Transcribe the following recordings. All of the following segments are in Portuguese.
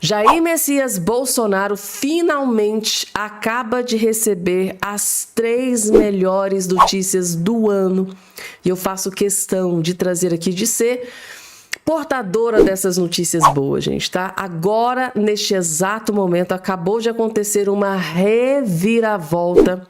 Jair Messias Bolsonaro finalmente acaba de receber as 3 melhores notícias do ano. E eu faço questão de trazer aqui, de ser portadora dessas notícias boas, gente, tá? Agora, neste exato momento, acabou de acontecer uma reviravolta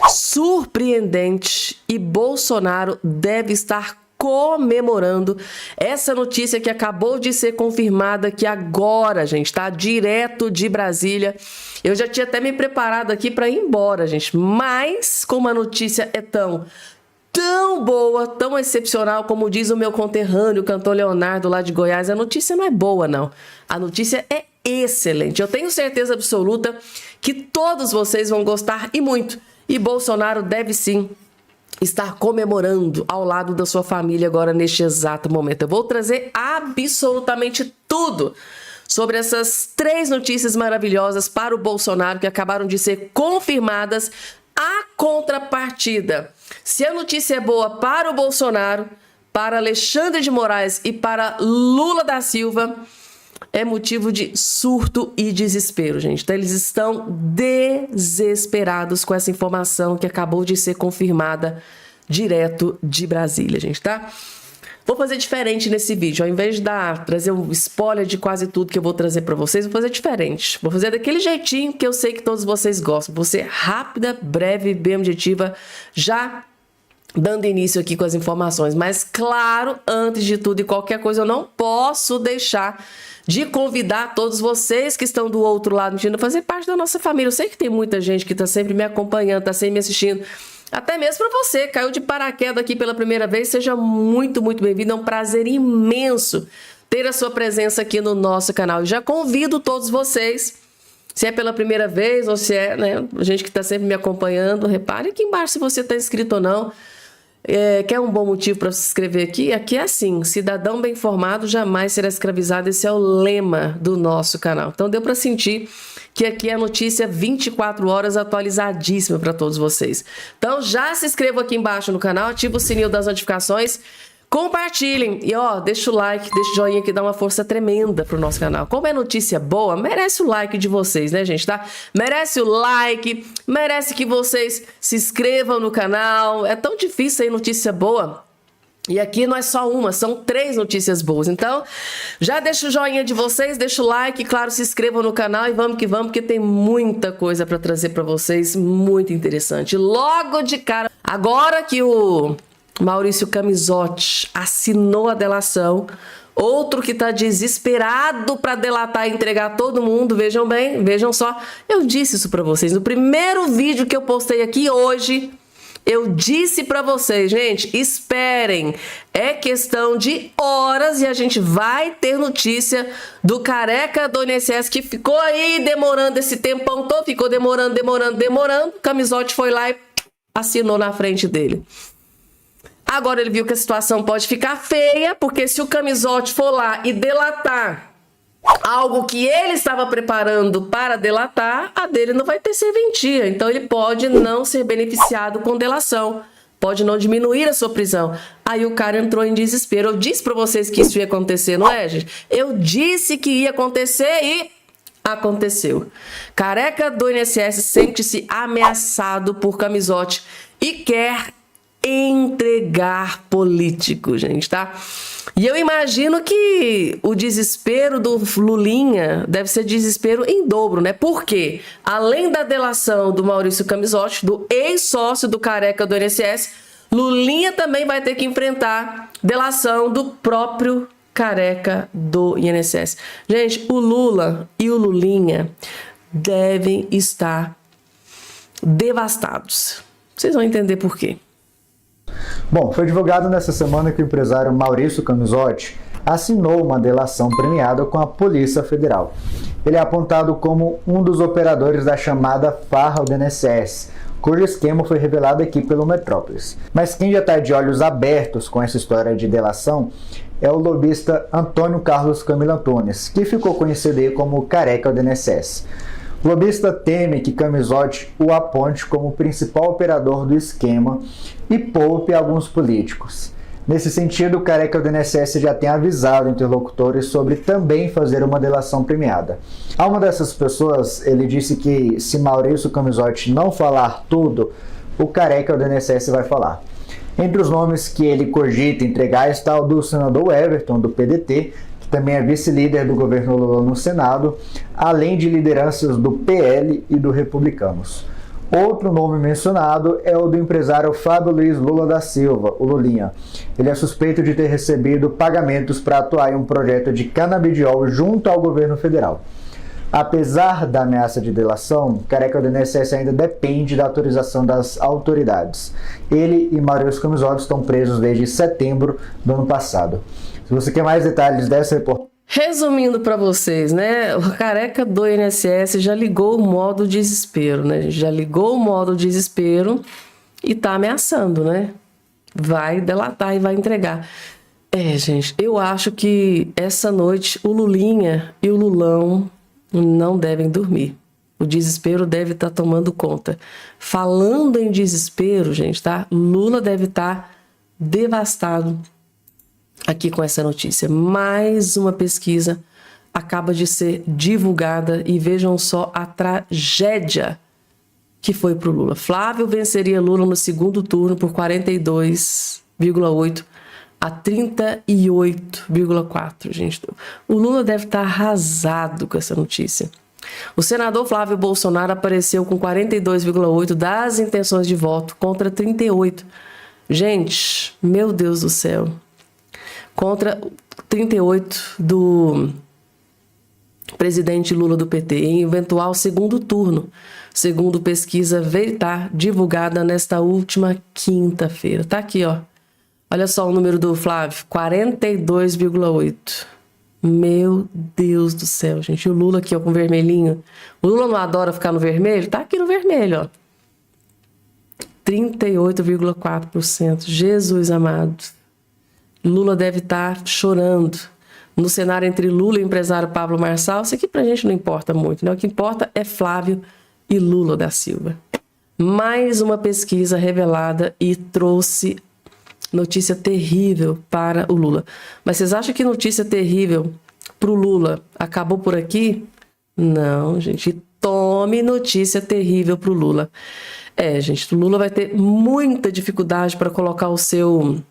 surpreendente e Bolsonaro deve estar comemorando essa notícia que acabou de ser confirmada aqui agora, gente, tá? Direto de Brasília. Eu já tinha até me preparado aqui para ir embora, gente, mas como a notícia é tão boa, tão excepcional, como diz o meu conterrâneo, o cantor Leonardo lá de Goiás, a notícia não é boa, não. A notícia é excelente. Eu tenho certeza absoluta que todos vocês vão gostar e muito. E Bolsonaro deve sim estar comemorando ao lado da sua família agora neste exato momento. Eu vou trazer absolutamente tudo sobre essas 3 notícias maravilhosas para o Bolsonaro que acabaram de ser confirmadas. A contrapartida, se a notícia é boa para o Bolsonaro, para Alexandre de Moraes e para Lula da Silva, é motivo de surto e desespero, gente. Então, eles estão desesperados com essa informação que acabou de ser confirmada direto de Brasília, gente, tá? Vou fazer diferente nesse vídeo. Ao invés de trazer um spoiler de quase tudo que eu vou trazer para vocês, vou fazer diferente. Vou fazer daquele jeitinho que eu sei que todos vocês gostam. Vou ser rápida, breve, bem objetiva, já dando início aqui com as informações. Mas, claro, antes de tudo e qualquer coisa, eu não posso deixar de convidar todos vocês que estão do outro lado, a fazer parte da nossa família. Eu sei que tem muita gente que está sempre me acompanhando, está sempre me assistindo. Até mesmo para você, caiu de paraquedas aqui pela primeira vez, seja muito, muito bem-vindo. É um prazer imenso ter a sua presença aqui no nosso canal. E já convido todos vocês, se é pela primeira vez ou se é, né, gente que está sempre me acompanhando, repare aqui embaixo se você está inscrito ou não. Quer um bom motivo para se inscrever aqui? Aqui é assim, cidadão bem informado jamais será escravizado. Esse é o lema do nosso canal. Então deu para sentir que aqui é a notícia 24 horas atualizadíssima para todos vocês. Então já se inscreva aqui embaixo no canal, ativa o sininho das notificações, compartilhem e ó, deixa o like, deixa o joinha que dá uma força tremenda pro nosso canal. Como é notícia boa, merece o like de vocês, né, gente, tá? Merece o like, merece que vocês se inscrevam no canal. É tão difícil aí notícia boa. E aqui não é só uma, são 3 notícias boas. Então, já deixa o joinha de vocês, deixa o like, claro, se inscrevam no canal e vamos que vamos, porque tem muita coisa para trazer para vocês, muito interessante. Logo de cara, agora que o Maurício Camizotti assinou a delação, outro que está desesperado para delatar e entregar todo mundo, vejam bem, vejam só, eu disse isso para vocês no primeiro vídeo que eu postei aqui hoje. Eu disse para vocês, gente, esperem, é questão de horas e a gente vai ter notícia do careca do INSS que ficou aí demorando esse tempão todo, ficou demorando. Camizotti foi lá e assinou na frente dele. Agora ele viu que a situação pode ficar feia, porque se o Camizotti for lá e delatar algo que ele estava preparando para delatar, a dele não vai ter serventia. Então ele pode não ser beneficiado com delação, pode não diminuir a sua prisão. Aí o cara entrou em desespero. Eu disse para vocês que isso ia acontecer, não é, gente? Eu disse que ia acontecer e aconteceu. Careca do INSS sente-se ameaçado por Camizotti e quer entregar político, gente, tá? E eu imagino que o desespero do Lulinha deve ser desespero em dobro, né? Porque, além da delação do Maurício Camizotti, do ex-sócio do careca do INSS, Lulinha também vai ter que enfrentar delação do próprio careca do INSS. Gente, o Lula e o Lulinha devem estar devastados. Vocês vão entender por quê. Bom, foi divulgado nessa semana que o empresário Maurício Camizotti assinou uma delação premiada com a Polícia Federal. Ele é apontado como um dos operadores da chamada farra do INSS, cujo esquema foi revelado aqui pelo Metrópolis. Mas quem já está de olhos abertos com essa história de delação é o lobista Antônio Carlos Camilo Antunes, que ficou conhecido aí como careca do INSS. O lobista teme que Camizotti o aponte como principal operador do esquema e poupe alguns políticos. Nesse sentido, o Careca do INSS já tem avisado interlocutores sobre também fazer uma delação premiada. A uma dessas pessoas, ele disse que se Maurício Camisotti não falar tudo, o Careca do INSS vai falar. Entre os nomes que ele cogita entregar está o do senador Everton, do PDT, que também é vice-líder do governo Lula no Senado, além de lideranças do PL e do Republicanos. Outro nome mencionado é o do empresário Fábio Luiz Lula da Silva, o Lulinha. Ele é suspeito de ter recebido pagamentos para atuar em um projeto de canabidiol junto ao governo federal. Apesar da ameaça de delação, Careca do INSS ainda depende da autorização das autoridades. Ele e Maurício Camisotti estão presos desde setembro do ano passado. Se você quer mais detalhes dessa reportagem... Resumindo para vocês, né? O Careca do INSS já ligou o modo desespero, né? Já ligou o modo desespero e tá ameaçando, né? Vai delatar e vai entregar. Gente, eu acho que essa noite o Lulinha e o Lulão não devem dormir. O desespero deve estar tomando conta. Falando em desespero, gente, tá? Lula deve estar devastado aqui com essa notícia. Mais uma pesquisa acaba de ser divulgada e vejam só a tragédia que foi para o Lula. Flávio venceria Lula no segundo turno por 42,8% a 38,4%, gente. O Lula deve estar arrasado com essa notícia. O senador Flávio Bolsonaro apareceu com 42,8% das intenções de voto contra 38%. Gente, meu Deus do céu. Contra 38% do presidente Lula do PT em eventual segundo turno, segundo pesquisa Veritar, divulgada nesta última quinta-feira. Tá aqui, ó. Olha só o número do Flávio, 42,8%. Meu Deus do céu, gente. O Lula aqui, ó, com vermelhinho. O Lula não adora ficar no vermelho? Tá aqui no vermelho, ó. 38,4%. Jesus amado. Lula deve estar chorando. No cenário entre Lula e o empresário Pablo Marçal, isso aqui pra gente não importa muito, né? O que importa é Flávio e Lula da Silva. Mais uma pesquisa revelada e trouxe notícia terrível para o Lula. Mas vocês acham que notícia terrível para o Lula acabou por aqui? Não, gente. Tome notícia terrível para o Lula. Gente, o Lula vai ter muita dificuldade para colocar o seu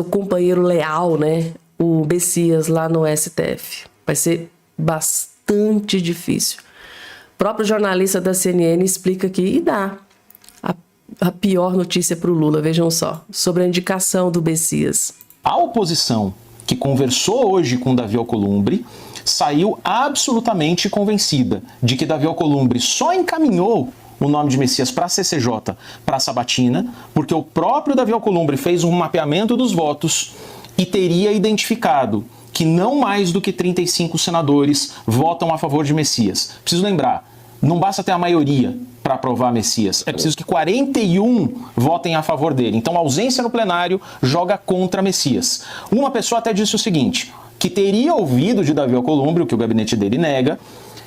companheiro leal, né? O Bessias lá no STF. Vai ser bastante difícil. O próprio jornalista da CNN explica que e dá a pior notícia para o Lula, vejam só, sobre a indicação do Bessias. A oposição que conversou hoje com Davi Alcolumbre saiu absolutamente convencida de que Davi Alcolumbre só encaminhou o nome de Messias para a CCJ, para a sabatina, porque o próprio Davi Alcolumbre fez um mapeamento dos votos e teria identificado que não mais do que 35 senadores votam a favor de Messias. Preciso lembrar, não basta ter a maioria para aprovar Messias, é preciso que 41 votem a favor dele. Então a ausência no plenário joga contra Messias. Uma pessoa até disse o seguinte, que teria ouvido de Davi Alcolumbre, o que o gabinete dele nega,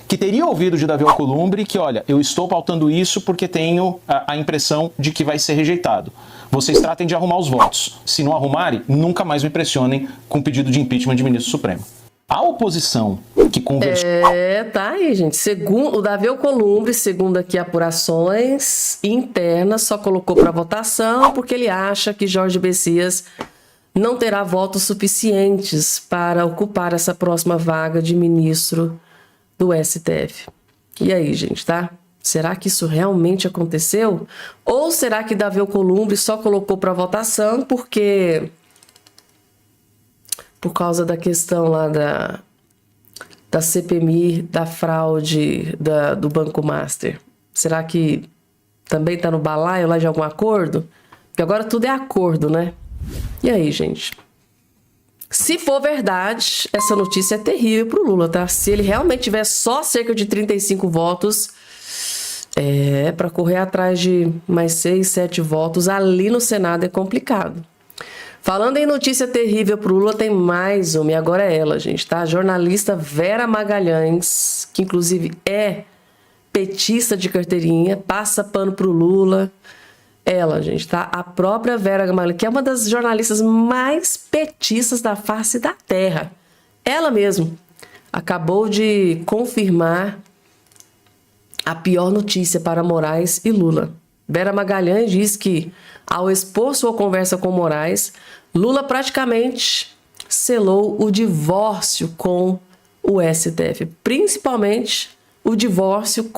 que teria ouvido de Davi Alcolumbre que, olha, eu estou pautando isso porque tenho a impressão de que vai ser rejeitado. Vocês tratem de arrumar os votos. Se não arrumarem, nunca mais me pressionem com pedido de impeachment de ministro supremo. A oposição que conversou... Tá aí, gente. Segundo o Davi Alcolumbre, segundo aqui apurações internas, só colocou para votação porque ele acha que Jorge Bessias não terá votos suficientes para ocupar essa próxima vaga de ministro do STF. E aí, gente, tá? Será que isso realmente aconteceu? Ou será que Davi Alcolumbre só colocou para votação porque... por causa da questão lá da CPMI, da fraude do Banco Master? Será que também está no balaio lá de algum acordo? Porque agora tudo é acordo, né? E aí, gente? Se for verdade, essa notícia é terrível pro Lula, tá? Se ele realmente tiver só cerca de 35 votos, para correr atrás de mais 6, 7 votos ali no Senado é complicado. Falando em notícia terrível pro Lula, tem mais uma, e agora é ela, gente, tá? A jornalista Vera Magalhães, que inclusive é petista de carteirinha, passa pano pro Lula, ela, gente, tá? A própria Vera Magalhães, que é uma das jornalistas mais petistas da face da Terra. Ela mesma acabou de confirmar a pior notícia para Moraes e Lula. Vera Magalhães diz que, ao expor sua conversa com Moraes, Lula praticamente selou o divórcio com o STF, principalmente o divórcio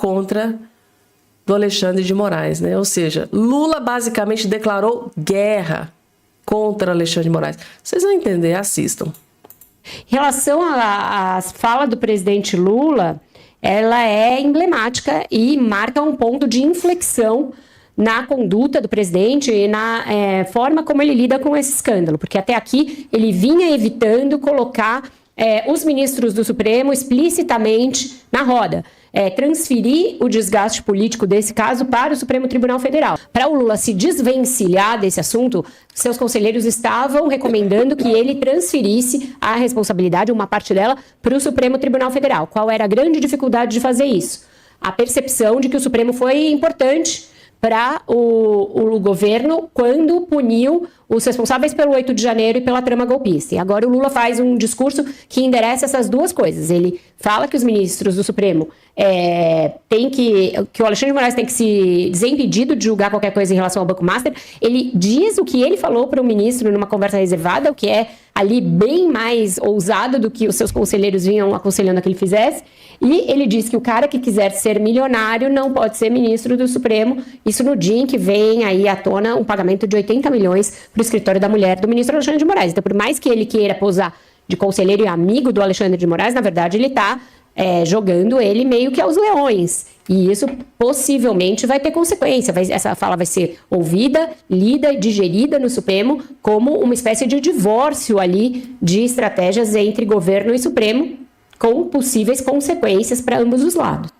do Alexandre de Moraes, né? Ou seja, Lula basicamente declarou guerra contra Alexandre de Moraes. Vocês vão entender, assistam. Em relação à fala do presidente Lula, ela é emblemática e marca um ponto de inflexão na conduta do presidente e na forma como ele lida com esse escândalo, porque até aqui ele vinha evitando colocar os ministros do Supremo explicitamente na roda. Transferir o desgaste político desse caso para o Supremo Tribunal Federal. Para o Lula se desvencilhar desse assunto, seus conselheiros estavam recomendando que ele transferisse a responsabilidade, uma parte dela, para o Supremo Tribunal Federal. Qual era a grande dificuldade de fazer isso? A percepção de que o Supremo foi importante para o governo quando puniu os responsáveis pelo 8 de janeiro e pela trama golpista. E agora o Lula faz um discurso que endereça essas duas coisas. Ele fala que os ministros do Supremo que o Alexandre de Moraes tem que se desimpedido de julgar qualquer coisa em relação ao Banco Master. Ele diz o que ele falou para o ministro numa conversa reservada, o que é ali bem mais ousado do que os seus conselheiros vinham aconselhando que ele fizesse. E ele diz que o cara que quiser ser milionário não pode ser ministro do Supremo. Isso no dia em que vem aí à tona um pagamento de 80 milhões para o escritório da mulher do ministro Alexandre de Moraes. Então, por mais que ele queira posar de conselheiro e amigo do Alexandre de Moraes, na verdade ele está jogando ele meio que aos leões. E isso possivelmente vai ter consequência. Essa fala vai ser ouvida, lida e digerida no Supremo como uma espécie de divórcio ali de estratégias entre governo e Supremo, com possíveis consequências para ambos os lados.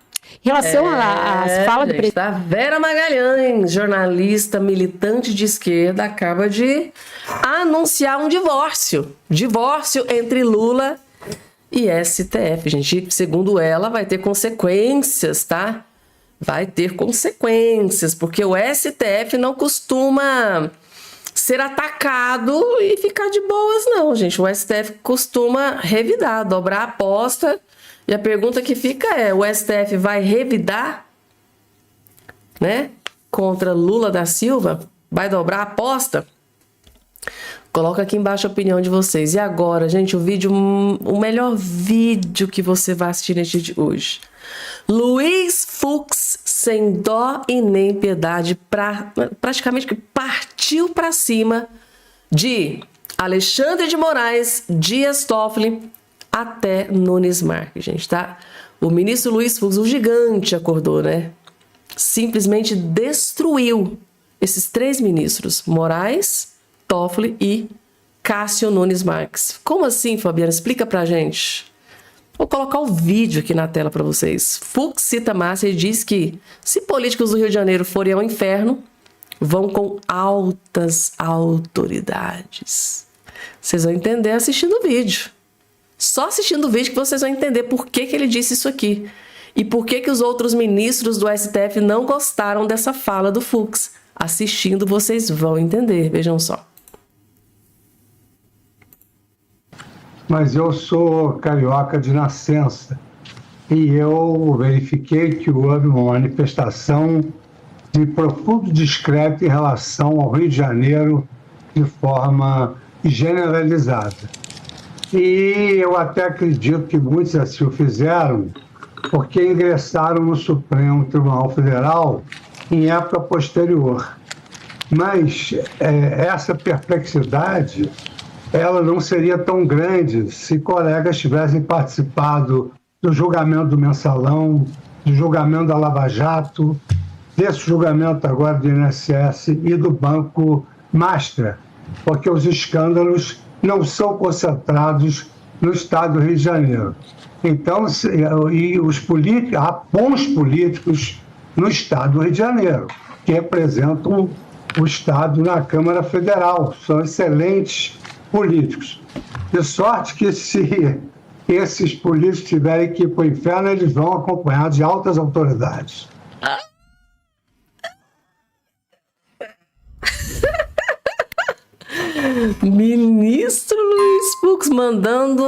Em relação às falas do presidente... A Vera Magalhães, jornalista militante de esquerda, acaba de anunciar um divórcio. Divórcio entre Lula e STF, gente. Segundo ela, vai ter consequências, tá? Vai ter consequências, porque o STF não costuma ser atacado e ficar de boas, não, gente. O STF costuma revidar, dobrar a aposta. E a pergunta que fica é, o STF vai revidar, né, contra Lula da Silva? Vai dobrar a aposta? Coloca aqui embaixo a opinião de vocês. E agora, gente, o melhor vídeo que você vai assistir neste dia de hoje. Luiz Fux, sem dó e nem piedade, praticamente partiu para cima de Alexandre de Moraes, Dias Toffoli, até Nunes Marques, gente, tá? O ministro Luiz Fux, o gigante, acordou, né? Simplesmente destruiu esses três ministros, Moraes, Toffoli e Cássio Nunes Marques. Como assim, Fabiana? Explica pra gente. Vou colocar o vídeo aqui na tela para vocês. Fux cita Márcia e diz que se políticos do Rio de Janeiro forem ao inferno, vão com altas autoridades. Vocês vão entender assistindo o vídeo. Só assistindo o vídeo que vocês vão entender por que ele disse isso aqui. E por que os outros ministros do STF não gostaram dessa fala do Fux. Assistindo vocês vão entender. Vejam só. Mas eu sou carioca de nascença e eu verifiquei que houve uma manifestação de profundo descrédito em relação ao Rio de Janeiro de forma generalizada. E eu até acredito que muitos assim o fizeram porque ingressaram no Supremo Tribunal Federal em época posterior. Mas essa perplexidade ela não seria tão grande se colegas tivessem participado do julgamento do Mensalão, do julgamento da Lava Jato, desse julgamento agora do INSS e do Banco Master, porque os escândalos não são concentrados no estado do Rio de Janeiro. Então, há bons políticos no estado do Rio de Janeiro, que representam o estado na Câmara Federal, são excelentes políticos. De sorte que se esses políticos tiverem que ir para o inferno, eles vão acompanhados de altas autoridades. Ministro Luiz Fux mandando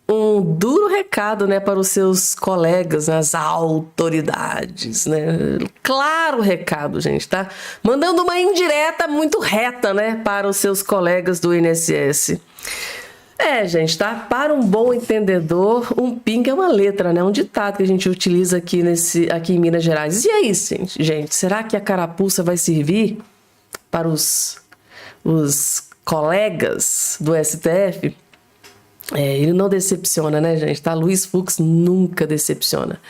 um duro recado, né, para os seus colegas, né, as autoridades, né? Claro recado, gente, tá? Mandando uma indireta muito reta, né, para os seus colegas do INSS. Gente, tá? Para um bom entendedor, um PIN é uma letra, né? Um ditado que a gente utiliza aqui em Minas Gerais. E aí, gente, será que a carapuça vai servir para os colegas do STF? Ele não decepciona, né, gente? Tá? Luiz Fux nunca decepciona.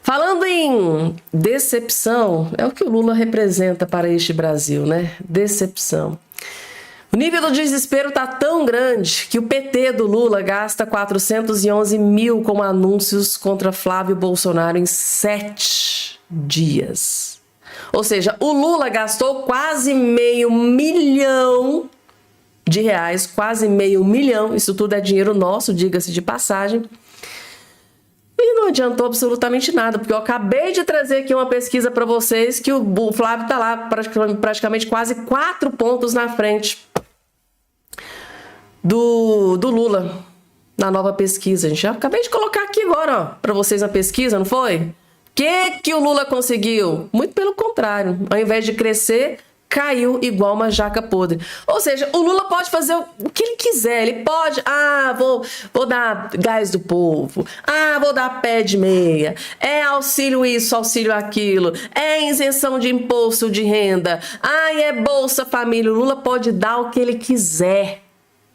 Falando em decepção, é o que o Lula representa para este Brasil, né? Decepção. O nível do desespero tá tão grande que o PT do Lula gasta 411 mil com anúncios contra Flávio Bolsonaro em 7 dias. Ou seja, o Lula gastou quase R$500 milhão, quase R$500 milhão, isso tudo é dinheiro nosso, diga-se de passagem. E não adiantou absolutamente nada, porque eu acabei de trazer aqui uma pesquisa para vocês que o Flávio tá lá praticamente quase 4 pontos na frente do Lula na nova pesquisa. Gente, eu acabei de colocar aqui agora, para vocês a pesquisa, não foi? O que o Lula conseguiu? Muito pelo contrário, ao invés de crescer, caiu igual uma jaca podre. Ou seja, o Lula pode fazer o que ele quiser. Ele pode, vou dar gás do povo, vou dar pé de meia, auxílio isso, auxílio aquilo, isenção de imposto de renda, é Bolsa Família. O Lula pode dar o que ele quiser.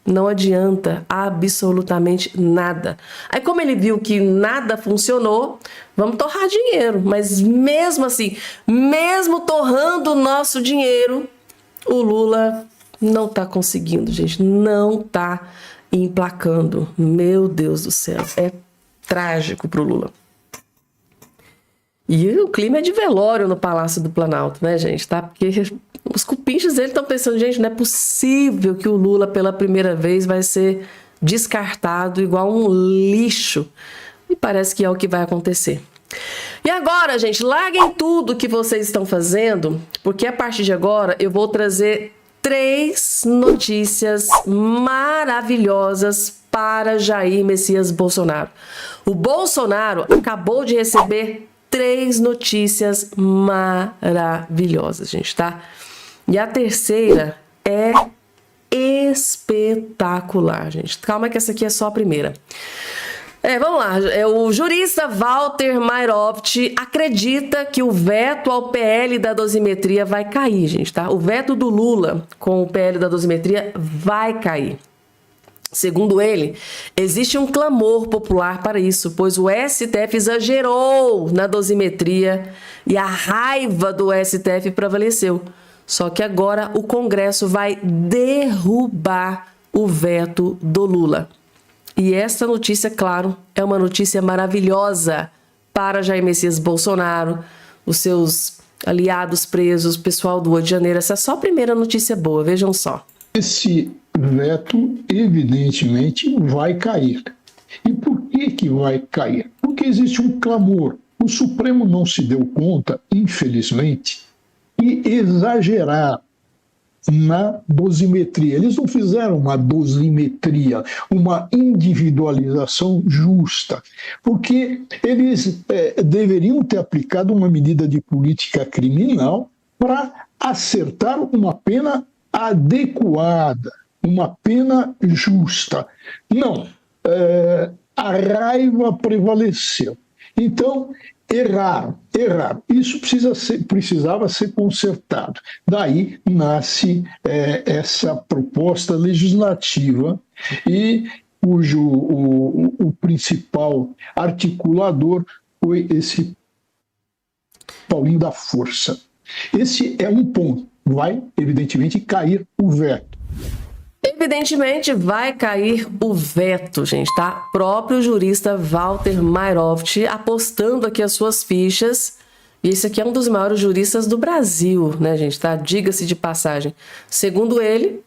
Não adianta absolutamente nada. Aí, como ele viu que nada funcionou, vamos torrar dinheiro. Mas mesmo assim, mesmo torrando o nosso dinheiro, o Lula não está conseguindo, gente. Não está emplacando. Meu Deus do céu. É trágico para o Lula. E o clima é de velório no Palácio do Planalto, né, gente? Tá? Porque os cupinchos dele estão pensando, gente, não é possível que o Lula pela primeira vez vai ser descartado igual um lixo. E parece que é o que vai acontecer. E agora, gente, larguem tudo que vocês estão fazendo, porque a partir de agora eu vou trazer 3 notícias maravilhosas para Jair Messias Bolsonaro. O Bolsonaro acabou de receber 3 notícias maravilhosas, gente, tá? E a terceira é espetacular, gente. Calma que essa aqui é só a primeira. Vamos lá. O jurista Walter Mairovich acredita que o veto ao PL da dosimetria vai cair, gente, tá? O veto do Lula com o PL da dosimetria vai cair. Segundo ele, existe um clamor popular para isso, pois o STF exagerou na dosimetria e a raiva do STF prevaleceu. Só que agora o Congresso vai derrubar o veto do Lula. E essa notícia, claro, é uma notícia maravilhosa para Jair Messias Bolsonaro, os seus aliados presos, o pessoal do Rio de Janeiro. Essa é só a primeira notícia boa, vejam só. Esse veto, evidentemente, vai cair. E por que vai cair? Porque existe um clamor. O Supremo não se deu conta, infelizmente, e exagerar na dosimetria. Eles não fizeram uma dosimetria, uma individualização justa, porque eles deveriam ter aplicado uma medida de política criminal para acertar uma pena adequada, uma pena justa. Não, a raiva prevaleceu. Então, erraram. Isso precisava ser consertado. Daí nasce essa proposta legislativa e cujo o principal articulador foi esse Paulinho da Força. Esse é um ponto. Vai, evidentemente, cair o veto. Evidentemente vai cair o veto, gente, tá? Próprio jurista Walter Mairovich apostando aqui as suas fichas. E esse aqui é um dos maiores juristas do Brasil, né, gente, tá? Diga-se de passagem. Segundo ele,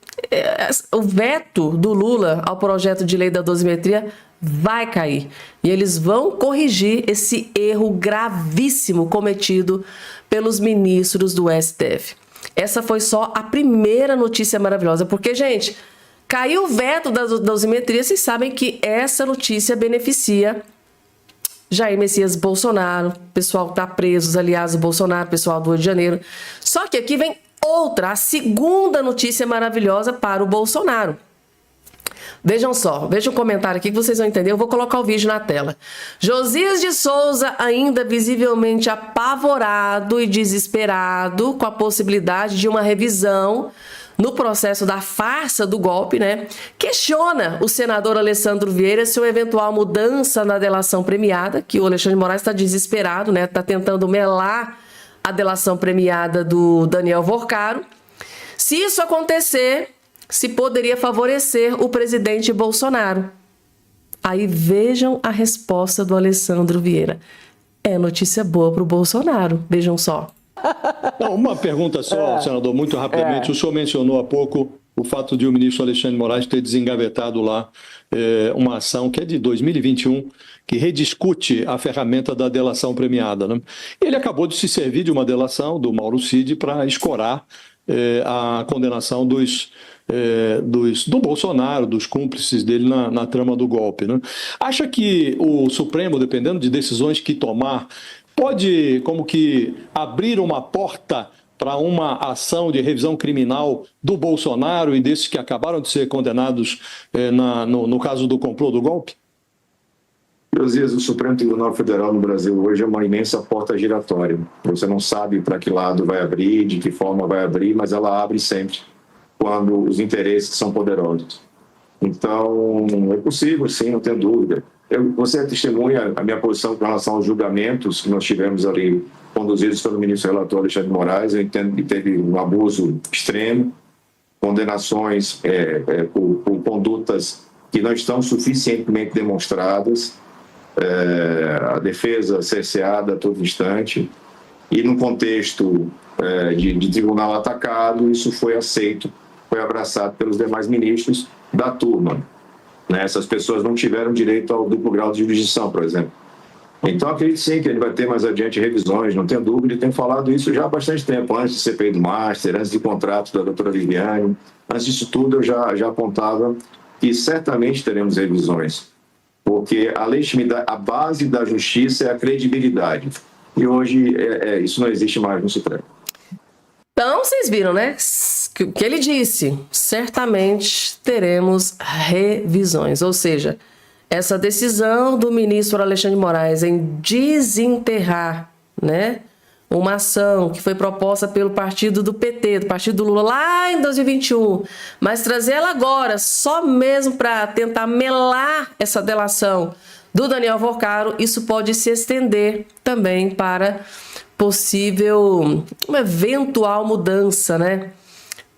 o veto do Lula ao projeto de lei da dosimetria vai cair. E eles vão corrigir esse erro gravíssimo cometido pelos ministros do STF. Essa foi só a primeira notícia maravilhosa, porque, gente, caiu o veto da dosimetria, vocês sabem que essa notícia beneficia Jair Messias Bolsonaro, pessoal que está preso, os aliados do Bolsonaro, pessoal do Rio de Janeiro. Só que aqui vem outra, a segunda notícia maravilhosa para o Bolsonaro. Vejam só, vejam um comentário aqui que vocês vão entender, eu vou colocar o vídeo na tela. Josias de Souza, ainda visivelmente apavorado e desesperado com a possibilidade de uma revisão no processo da farsa do golpe, né? Questiona o senador Alessandro Vieira se uma eventual mudança na delação premiada, que o Alexandre de Moraes está desesperado, né? Está tentando melar a delação premiada do Daniel Vorcaro. Se isso acontecer, se poderia favorecer o presidente Bolsonaro. Aí vejam a resposta do Alessandro Vieira. É notícia boa para o Bolsonaro, vejam só. Não, uma pergunta só, senador, muito rapidamente. O senhor mencionou há pouco o fato de o ministro Alexandre de Moraes ter desengavetado lá uma ação que é de 2021, que rediscute a ferramenta da delação premiada, né? Ele acabou de se servir de uma delação do Mauro Cid para escorar a condenação do Bolsonaro, dos cúmplices dele na trama do golpe, né? Acha que o Supremo, dependendo de decisões que tomar, pode como que abrir uma porta para uma ação de revisão criminal do Bolsonaro e desses que acabaram de ser condenados no caso do complô do golpe? Josias, o Supremo Tribunal Federal no Brasil hoje é uma imensa porta giratória. Você não sabe para que lado vai abrir, de que forma vai abrir, mas ela abre sempre quando os interesses são poderosos. Então, é possível, sim, não tenho dúvida. Você testemunha a minha posição com relação aos julgamentos que nós tivemos ali, conduzidos pelo ministro relator Alexandre de Moraes. Eu entendo que teve um abuso extremo, condenações por condutas que não estão suficientemente demonstradas, a defesa cerceada a todo instante, e no contexto de tribunal atacado, isso foi aceito, foi abraçado pelos demais ministros da turma. Essas pessoas não tiveram direito ao duplo grau de jurisdição, por exemplo. Então, acredito sim que ele vai ter mais adiante revisões, não tenho dúvida, e tenho falado isso já há bastante tempo, antes de CPI do Master, antes de contrato da doutora Viviane, antes disso tudo eu já apontava que certamente teremos revisões, porque a legitimidade, a base da justiça é a credibilidade, e hoje isso não existe mais no Supremo. Então, vocês viram, né? O que ele disse, certamente teremos revisões, ou seja, essa decisão do ministro Alexandre de Moraes em desenterrar, né, uma ação que foi proposta pelo partido do PT, do partido do Lula, lá em 2021, mas trazer ela agora, só mesmo para tentar melar essa delação do Daniel Vorcaro, isso pode se estender também para uma eventual mudança, né?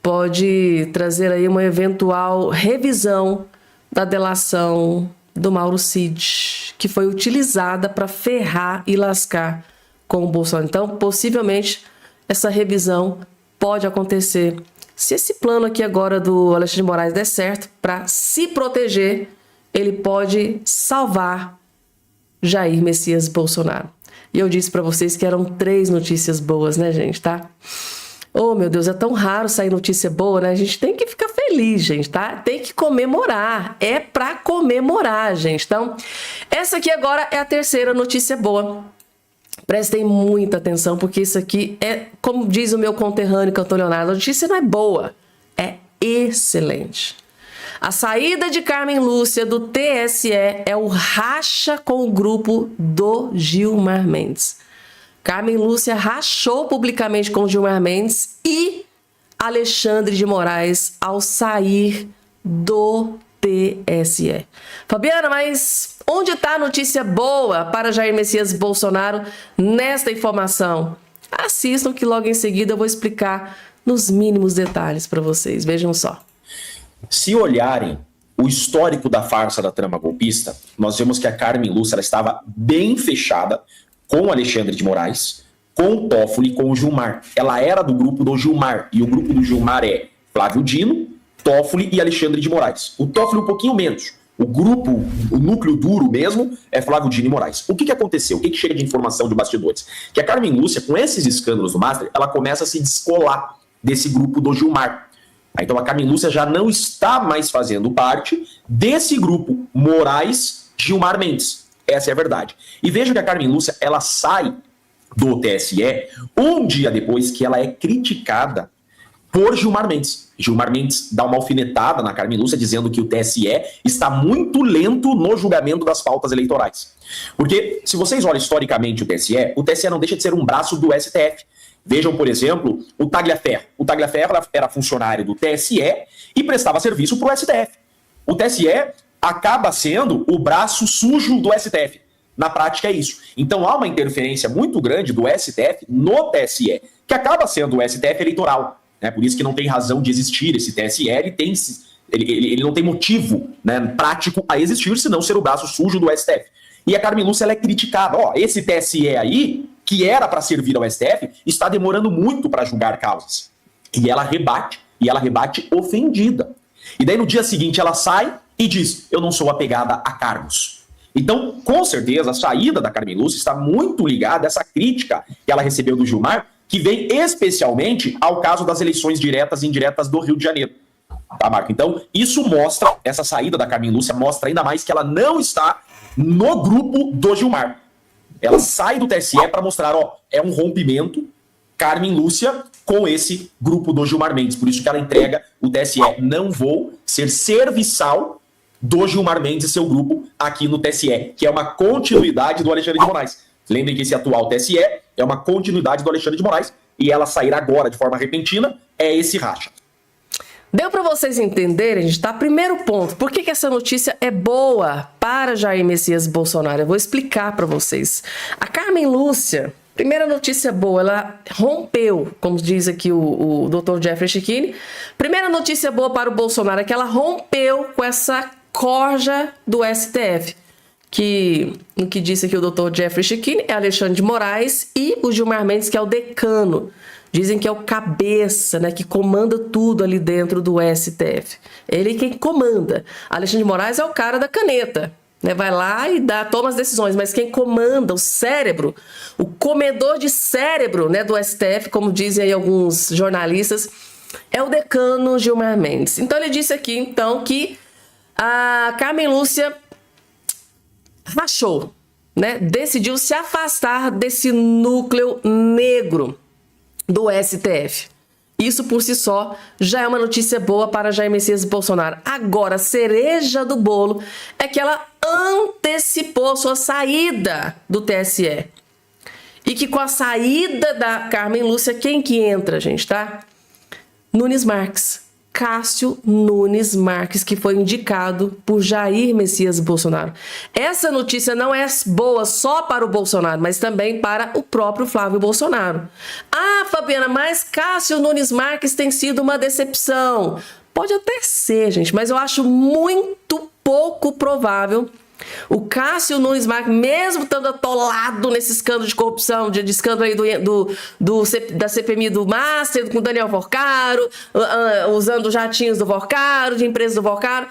Pode trazer aí uma eventual revisão da delação do Mauro Cid, que foi utilizada para ferrar e lascar com o Bolsonaro. Então, possivelmente, essa revisão pode acontecer. Se esse plano aqui agora do Alexandre de Moraes der certo, para se proteger, ele pode salvar Jair Messias Bolsonaro. E eu disse para vocês que eram 3 notícias boas, né, gente, tá? Oh, meu Deus, é tão raro sair notícia boa, né? A gente tem que ficar feliz, gente, tá? Tem que comemorar. É pra comemorar, gente. Então, essa aqui agora é a terceira notícia boa. Prestem muita atenção, porque isso aqui é, como diz o meu conterrâneo Cantor Leonardo, a notícia não é boa, é excelente. A saída de Carmen Lúcia do TSE é o racha com o grupo do Gilmar Mendes. Carmen Lúcia rachou publicamente com Gilmar Mendes e Alexandre de Moraes ao sair do TSE. Fabiana, mas onde está a notícia boa para Jair Messias Bolsonaro nesta informação? Assistam que logo em seguida eu vou explicar nos mínimos detalhes para vocês. Vejam só. Se olharem o histórico da farsa da trama golpista, nós vemos que a Carmen Lúcia ela estava bem fechada com o Alexandre de Moraes, com o Toffoli e com o Gilmar. Ela era do grupo do Gilmar, e o grupo do Gilmar é Flávio Dino, Toffoli e Alexandre de Moraes. O Toffoli um pouquinho menos. o núcleo duro mesmo é Flávio Dino e Moraes. O que aconteceu? O que chega de informação de bastidores? Que a Carmen Lúcia, com esses escândalos do Master, ela começa a se descolar desse grupo do Gilmar. Então a Carmen Lúcia já não está mais fazendo parte desse grupo Moraes-Gilmar Mendes. Essa é a verdade. E veja que a Carmen Lúcia, ela sai do TSE um dia depois que ela é criticada por Gilmar Mendes. Gilmar Mendes dá uma alfinetada na Carmen Lúcia dizendo que o TSE está muito lento no julgamento das pautas eleitorais. Porque, se vocês olham historicamente o TSE não deixa de ser um braço do STF. Vejam, por exemplo, o Tagliaferro. O Tagliaferro era funcionário do TSE e prestava serviço para o STF. O TSE acaba sendo o braço sujo do STF. Na prática é isso. Então há uma interferência muito grande do STF no TSE, que acaba sendo o STF eleitoral. Por isso que não tem razão de existir esse TSE, ele não tem motivo, né, prático a existir, senão ser o braço sujo do STF. E a Carmen Lúcia, ela é criticada. Esse TSE aí, que era para servir ao STF, está demorando muito para julgar causas. E ela rebate ofendida. E daí no dia seguinte ela sai e diz, eu não sou apegada a cargos. Então, com certeza, a saída da Carmen Lúcia está muito ligada a essa crítica que ela recebeu do Gilmar, que vem especialmente ao caso das eleições diretas e indiretas do Rio de Janeiro. Tá, Marco? Então, isso mostra, essa saída da Carmen Lúcia mostra ainda mais que ela não está no grupo do Gilmar. Ela sai do TSE para mostrar, é um rompimento, Carmen Lúcia, com esse grupo do Gilmar Mendes. Por isso que ela entrega o TSE. Não vou ser serviçal do Gilmar Mendes e seu grupo aqui no TSE, que é uma continuidade do Alexandre de Moraes. Lembrem que esse atual TSE é uma continuidade do Alexandre de Moraes e ela sair agora de forma repentina é esse racha. Deu para vocês entenderem, gente, tá? Primeiro ponto, por que essa notícia é boa para Jair Messias Bolsonaro? Eu vou explicar para vocês. A Carmen Lúcia, primeira notícia boa, ela rompeu, como diz aqui o Dr. Jeffrey Checchini. Primeira notícia boa para o Bolsonaro é que ela rompeu com essa corja do STF. Que no que disse aqui o Dr. Jeffrey Checchini é Alexandre de Moraes e o Gilmar Mendes, que é o decano. Dizem que é o cabeça, né, que comanda tudo ali dentro do STF. Ele quem comanda. Alexandre de Moraes é o cara da caneta, né? Vai lá e toma as decisões, mas quem comanda o cérebro, o comedor de cérebro, né, do STF, como dizem aí alguns jornalistas, é o decano Gilmar Mendes. Então ele disse aqui, então, que a Carmen Lúcia rachou, né? Decidiu se afastar desse núcleo negro do STF. Isso por si só já é uma notícia boa para Jair Messias Bolsonaro. Agora, a cereja do bolo é que ela antecipou sua saída do TSE. E que com a saída da Carmen Lúcia, quem que entra, gente, tá? Nunes Marques. Cássio Nunes Marques, que foi indicado por Jair Messias Bolsonaro. Essa notícia não é boa só para o Bolsonaro, mas também para o próprio Flávio Bolsonaro. Ah, Fabiana, mas Cássio Nunes Marques tem sido uma decepção. Pode até ser, gente, mas eu acho muito pouco provável o Cássio Nunes Marques, mesmo estando atolado nesse escândalo de corrupção, de escândalo aí da CPMI do Master, com Daniel Forcaro, usando jatinhos do Forcaro, de empresas do Forcaro,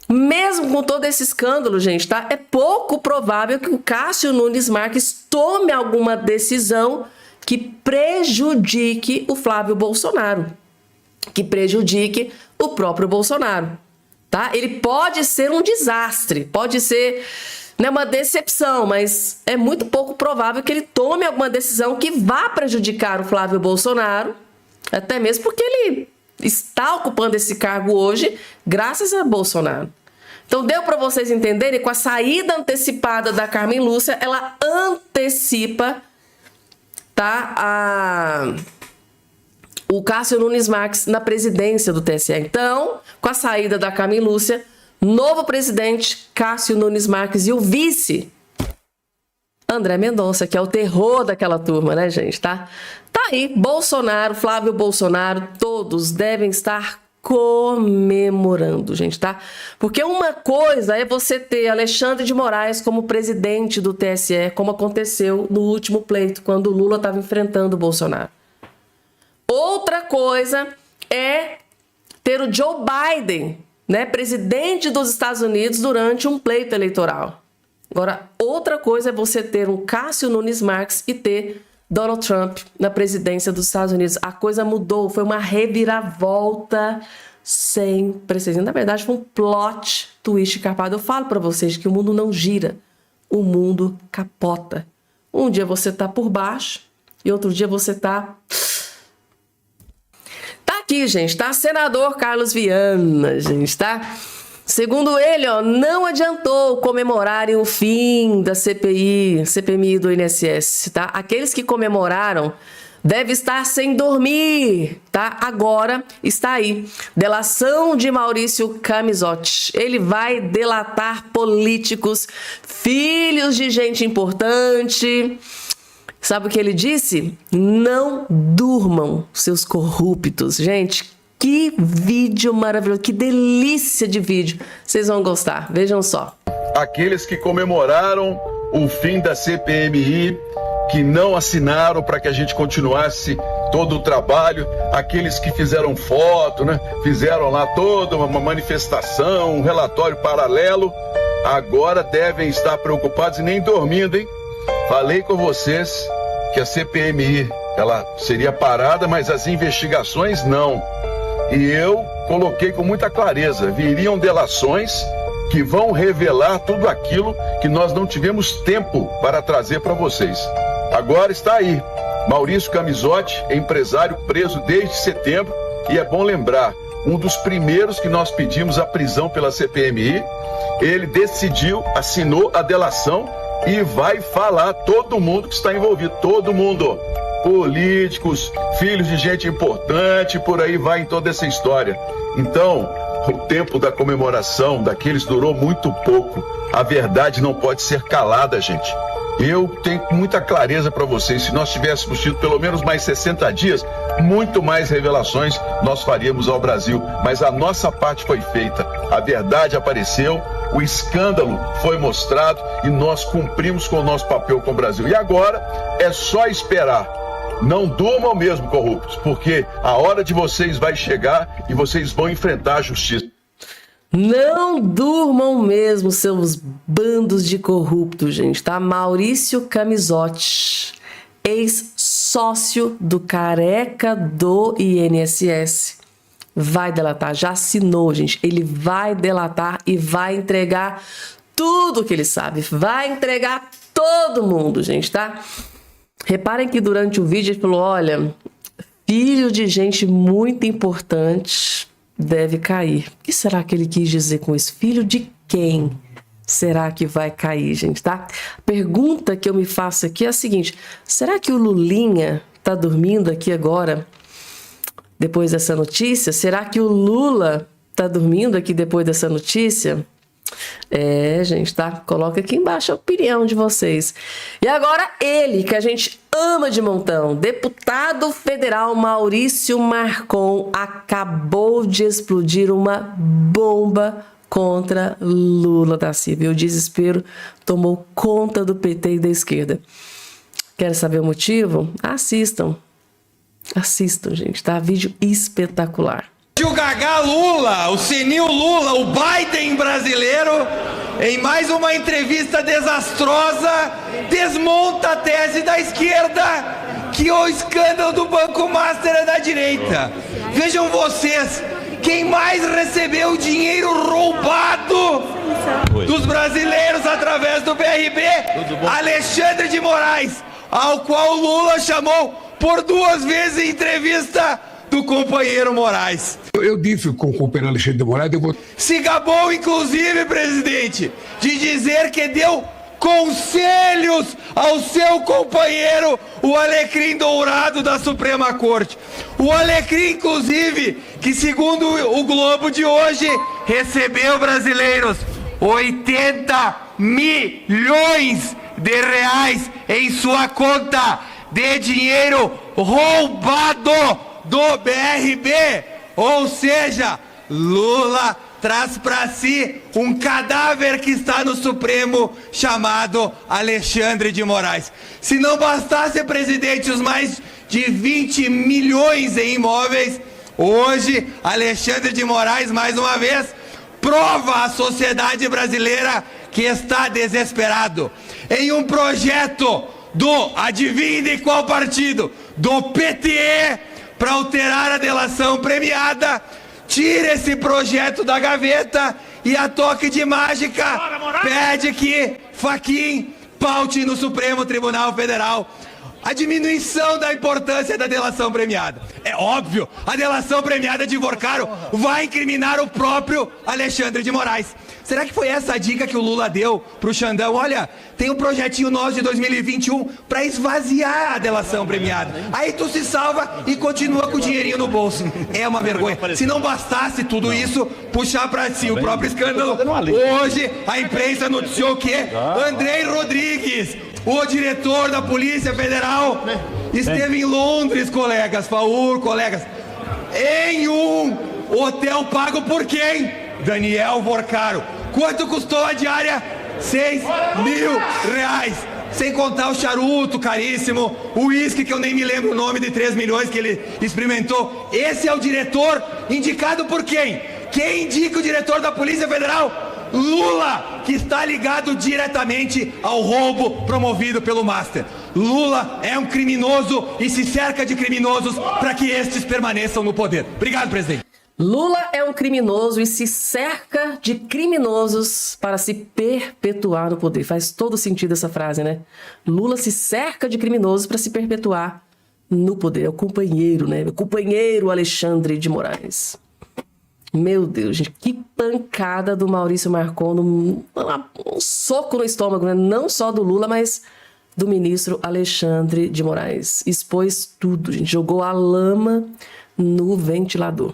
mesmo com todo esse escândalo, gente, tá? É pouco provável que o Cássio Nunes Marques tome alguma decisão que prejudique o Flávio Bolsonaro, que prejudique o próprio Bolsonaro. Tá? Ele pode ser um desastre, pode ser, né, uma decepção, mas é muito pouco provável que ele tome alguma decisão que vá prejudicar o Flávio Bolsonaro, até mesmo porque ele está ocupando esse cargo hoje graças a Bolsonaro. Então deu para vocês entenderem, com a saída antecipada da Carmen Lúcia, ela antecipa, tá, o Cássio Nunes Marques na presidência do TSE. Então, com a saída da Carmen Lúcia, novo presidente Cássio Nunes Marques e o vice André Mendonça, que é o terror daquela turma, né, gente? Tá aí, Bolsonaro, Flávio Bolsonaro, todos devem estar comemorando, gente, tá? Porque uma coisa é você ter Alexandre de Moraes como presidente do TSE, como aconteceu no último pleito, quando o Lula estava enfrentando o Bolsonaro. Outra coisa é ter o Joe Biden, né, presidente dos Estados Unidos durante um pleito eleitoral. Agora, outra coisa é você ter um Cássio Nunes Marques e ter Donald Trump na presidência dos Estados Unidos. A coisa mudou, foi uma reviravolta sem precedentes. Na verdade, foi um plot twist carpado. Eu falo para vocês que o mundo não gira, o mundo capota. Um dia você tá por baixo e outro dia você tá aqui, gente, tá? Senador Carlos Viana, gente, tá? Segundo ele, ó, não adiantou comemorarem o fim da CPMI do INSS, tá? Aqueles que comemoraram devem estar sem dormir, tá? Agora está aí. Delação de Maurício Camisotti. Ele vai delatar políticos, filhos de gente importante. Sabe o que ele disse? Não durmam, seus corruptos. Gente, que vídeo maravilhoso, que delícia de vídeo. Vocês vão gostar, vejam só. Aqueles que comemoraram o fim da CPMI, que não assinaram para que a gente continuasse todo o trabalho, aqueles que fizeram foto, né? Fizeram lá toda uma manifestação, um relatório paralelo, agora devem estar preocupados e nem dormindo, hein? Falei com vocês que a CPMI ela seria parada, mas as investigações não. E eu coloquei com muita clareza, viriam delações que vão revelar tudo aquilo que nós não tivemos tempo para trazer para vocês. Agora está aí, Maurício Camisotti, empresário preso desde setembro, e é bom lembrar, um dos primeiros que nós pedimos a prisão pela CPMI, ele decidiu, assinou a delação e vai falar todo mundo que está envolvido, todo mundo, políticos, filhos de gente importante, por aí vai em toda essa história. Então, o tempo da comemoração daqueles durou muito pouco. A verdade não pode ser calada, gente. Eu tenho muita clareza para vocês, se nós tivéssemos tido pelo menos mais 60 dias, muito mais revelações nós faríamos ao Brasil. Mas a nossa parte foi feita, a verdade apareceu, o escândalo foi mostrado e nós cumprimos com o nosso papel com o Brasil. E agora é só esperar. Não durmam mesmo, corruptos, porque a hora de vocês vai chegar e vocês vão enfrentar a justiça. Não durmam mesmo, seus bandos de corruptos, gente, tá? Maurício Camisotti, ex-sócio do careca do INSS, vai delatar, já assinou, gente. Ele vai delatar e vai entregar tudo que ele sabe, vai entregar todo mundo, gente, tá? Reparem que durante o vídeo ele falou, olha, filho de gente muito importante deve cair. O que será que ele quis dizer com isso? Filho de quem será que vai cair, gente, tá? A pergunta que eu me faço aqui é a seguinte, será que o Lulinha tá dormindo aqui agora, depois dessa notícia? Será que o Lula tá dormindo aqui depois dessa notícia? É, gente, tá? Coloca aqui embaixo a opinião de vocês. E agora ele, que a gente ama de montão, deputado federal Maurício Marcon, acabou de explodir uma bomba contra Lula da Silva. E o desespero tomou conta do PT e da esquerda. Quer saber o motivo? Assistam. Assistam, gente, tá? Vídeo espetacular. O Gagá Lula, o senil Lula, o Biden brasileiro, em mais uma entrevista desastrosa, desmonta a tese da esquerda que o escândalo do Banco Master é da direita. Vejam vocês, quem mais recebeu dinheiro roubado dos brasileiros através do BRB? Alexandre de Moraes, ao qual Lula chamou por 2 vezes em entrevista do companheiro Moraes. Eu disse com o companheiro Alexandre de Moraes... Se gabou, inclusive, presidente, de dizer que deu conselhos ao seu companheiro, o Alecrim Dourado da Suprema Corte. O Alecrim, inclusive, que segundo o Globo de hoje, recebeu, brasileiros, 80 milhões de reais em sua conta de dinheiro roubado do BRB, ou seja, Lula traz para si um cadáver que está no Supremo chamado Alexandre de Moraes. Se não bastasse, presidente, os mais de 20 milhões em imóveis, hoje Alexandre de Moraes, mais uma vez, prova à sociedade brasileira que está desesperado. Em um projeto adivinhe de qual partido? Do PT, para alterar a delação premiada. Tira esse projeto da gaveta e a toque de mágica pede que Fachin paute no Supremo Tribunal Federal a diminuição da importância da delação premiada. É óbvio, a delação premiada de Vorcaro vai incriminar o próprio Alexandre de Moraes. Será que foi essa a dica que o Lula deu pro Xandão? Olha, tem um projetinho nosso de 2021 para esvaziar a delação premiada. Aí tu se salva e continua com o dinheirinho no bolso. É uma vergonha. Se não bastasse tudo isso, puxar para si o próprio escândalo, hoje a imprensa noticiou que Andrei Rodrigues, o diretor da Polícia Federal, esteve em Londres, colegas, em um hotel pago por quem? Daniel Vorcaro. Quanto custou a diária? 6 mil reais. Sem contar o charuto caríssimo, o uísque que eu nem me lembro o nome, de 3 milhões que ele experimentou. Esse é o diretor indicado por quem? Quem indica o diretor da Polícia Federal? Lula, que está ligado diretamente ao roubo promovido pelo Master. Lula é um criminoso e se cerca de criminosos para que estes permaneçam no poder. Obrigado, presidente. Lula é um criminoso e se cerca de criminosos para se perpetuar no poder. Faz todo sentido essa frase, né? Lula se cerca de criminosos para se perpetuar no poder. É o companheiro, né? O companheiro Alexandre de Moraes. Meu Deus, gente, que pancada do Maurício Marcon, um soco no estômago, né? Não só do Lula, mas do ministro Alexandre de Moraes. Expôs tudo, gente, jogou a lama no ventilador.